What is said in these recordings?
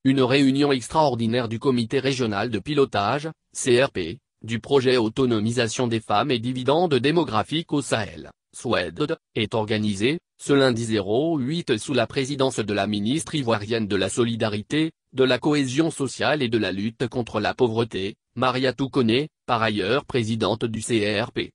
Une réunion extraordinaire du comité régional de pilotage, CRP, du projet Autonomisation des femmes et dividendes démographiques au Sahel, SWEDD, est organisée, ce lundi 08 sous la présidence de la ministre ivoirienne de la Solidarité, de la Cohésion sociale et de la lutte contre la pauvreté, Mariatou Koné, par ailleurs présidente du CRP.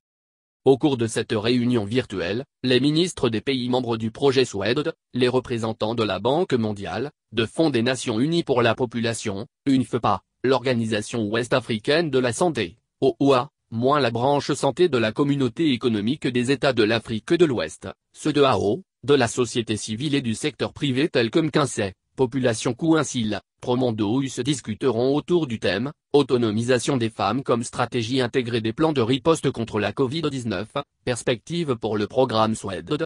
Au cours de cette réunion virtuelle, les ministres des pays membres du projet SWEDD, les représentants de la Banque mondiale, de Fonds des Nations Unies pour la population, UNFPA, l'Organisation ouest-africaine de la santé, OOA, moins la branche santé de la Communauté économique des États de l'Afrique de l'Ouest, CEDEAO, de la société civile et du secteur privé tel que McKinsey, Population Council, Promondo se discuteront autour du thème « Autonomisation des femmes comme stratégie intégrée des plans de riposte contre la Covid-19, perspective pour le programme SWEDD ».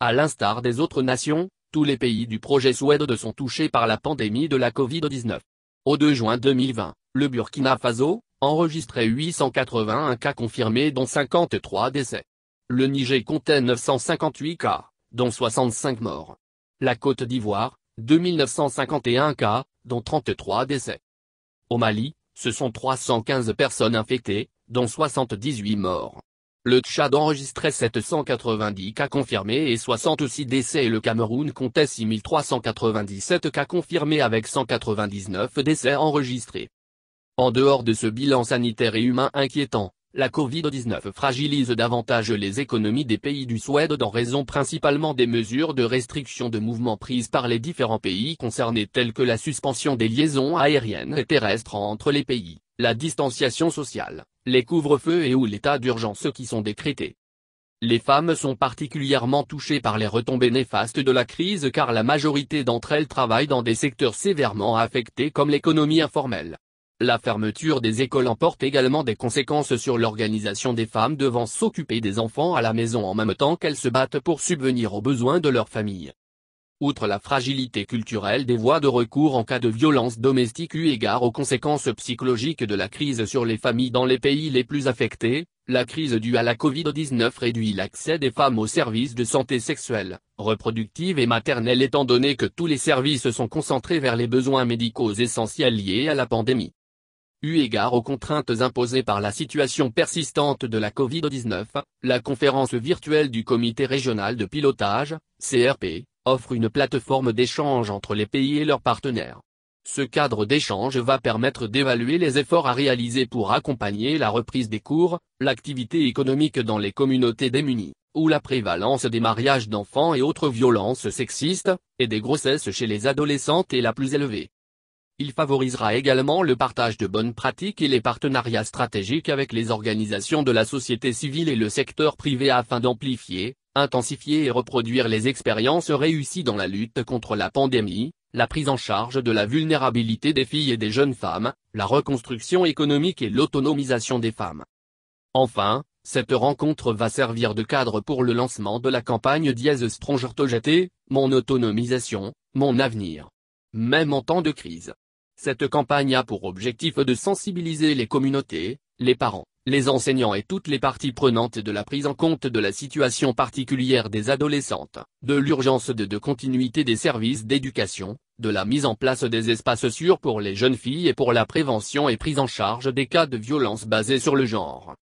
À l'instar des autres nations, tous les pays du projet SWEDD sont touchés par la pandémie de la Covid-19. Au 2 juin 2020, le Burkina Faso enregistrait 881 cas confirmés dont 53 décès. Le Niger comptait 958 cas, dont 65 morts. La Côte d'Ivoire, 2951 cas, dont 33 décès. Au Mali, ce sont 315 personnes infectées, dont 78 morts. Le Tchad enregistrait 790 cas confirmés et 66 décès et le Cameroun comptait 6397 cas confirmés avec 199 décès enregistrés. En dehors de ce bilan sanitaire et humain inquiétant, la Covid-19 fragilise davantage les économies des pays du SWEDD en raison principalement des mesures de restriction de mouvements prises par les différents pays concernés telles que la suspension des liaisons aériennes et terrestres entre les pays, la distanciation sociale, les couvre-feux et ou l'état d'urgence qui sont décrétés. Les femmes sont particulièrement touchées par les retombées néfastes de la crise car la majorité d'entre elles travaillent dans des secteurs sévèrement affectés comme l'économie informelle. La fermeture des écoles emporte également des conséquences sur l'organisation des femmes devant s'occuper des enfants à la maison en même temps qu'elles se battent pour subvenir aux besoins de leur famille. Outre la fragilité culturelle des voies de recours en cas de violence domestique eu égard aux conséquences psychologiques de la crise sur les familles dans les pays les plus affectés, la crise due à la Covid-19 réduit l'accès des femmes aux services de santé sexuelle, reproductive et maternelle étant donné que tous les services sont concentrés vers les besoins médicaux essentiels liés à la pandémie. Eu égard aux contraintes imposées par la situation persistante de la Covid-19, la conférence virtuelle du Comité régional de pilotage, CRP, offre une plateforme d'échange entre les pays et leurs partenaires. Ce cadre d'échange va permettre d'évaluer les efforts à réaliser pour accompagner la reprise des cours, l'activité économique dans les communautés démunies, où la prévalence des mariages d'enfants et autres violences sexistes, et des grossesses chez les adolescentes est la plus élevée. Il favorisera également le partage de bonnes pratiques et les partenariats stratégiques avec les organisations de la société civile et le secteur privé afin d'amplifier, intensifier et reproduire les expériences réussies dans la lutte contre la pandémie, la prise en charge de la vulnérabilité des filles et des jeunes femmes, la reconstruction économique et l'autonomisation des femmes. Enfin, cette rencontre va servir de cadre pour le lancement de la campagne Dièse Strongertojeté, Mon autonomisation, mon avenir. Même en temps de crise. Cette campagne a pour objectif de sensibiliser les communautés, les parents, les enseignants et toutes les parties prenantes de la prise en compte de la situation particulière des adolescentes, de l'urgence de continuité des services d'éducation, de la mise en place des espaces sûrs pour les jeunes filles et pour la prévention et prise en charge des cas de violence basés sur le genre.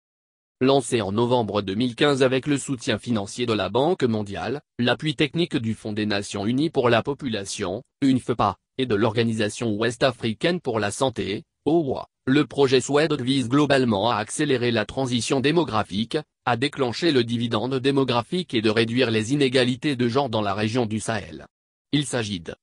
Lancé en novembre 2015 avec le soutien financier de la Banque mondiale, l'appui technique du Fonds des Nations Unies pour la population, UNFPA, et de l'Organisation ouest-africaine pour la santé, OOA, le projet SWEDD vise globalement à accélérer la transition démographique, à déclencher le dividende démographique et de réduire les inégalités de genre dans la région du Sahel. Il s'agit de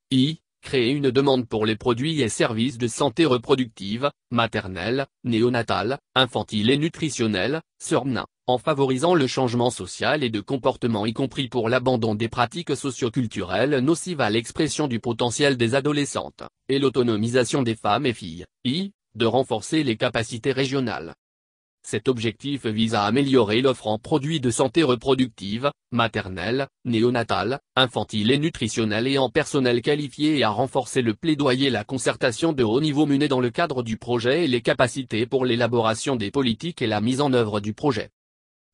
créer une demande pour les produits et services de santé reproductive, maternelle, néonatale, infantile et nutritionnelle, SURNA, en favorisant le changement social et de comportement y compris pour l'abandon des pratiques socio-culturelles nocives à l'expression du potentiel des adolescentes, et l'autonomisation des femmes et filles, de renforcer les capacités régionales. Cet objectif vise à améliorer l'offre en produits de santé reproductive, maternelle, néonatale, infantile et nutritionnelle et en personnel qualifié et à renforcer le plaidoyer et la concertation de haut niveau menée dans le cadre du projet et les capacités pour l'élaboration des politiques et la mise en œuvre du projet.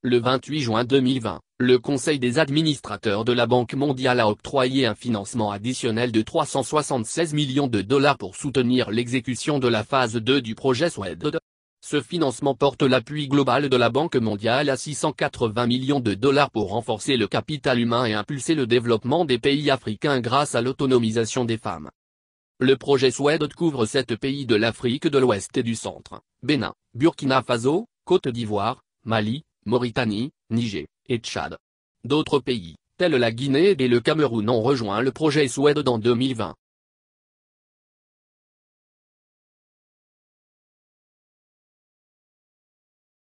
Le 28 juin 2020, le Conseil des administrateurs de la Banque mondiale a octroyé un financement additionnel de 376 millions de dollars pour soutenir l'exécution de la phase 2 du projet SWED. Ce financement porte l'appui global de la Banque mondiale à 680 millions de dollars pour renforcer le capital humain et impulser le développement des pays africains grâce à l'autonomisation des femmes. Le projet SWED couvre 7 pays de l'Afrique de l'Ouest et du Centre: Bénin, Burkina Faso, Côte d'Ivoire, Mali, Mauritanie, Niger et Tchad. D'autres pays, tels la Guinée et le Cameroun, ont rejoint le projet SWED en 2020.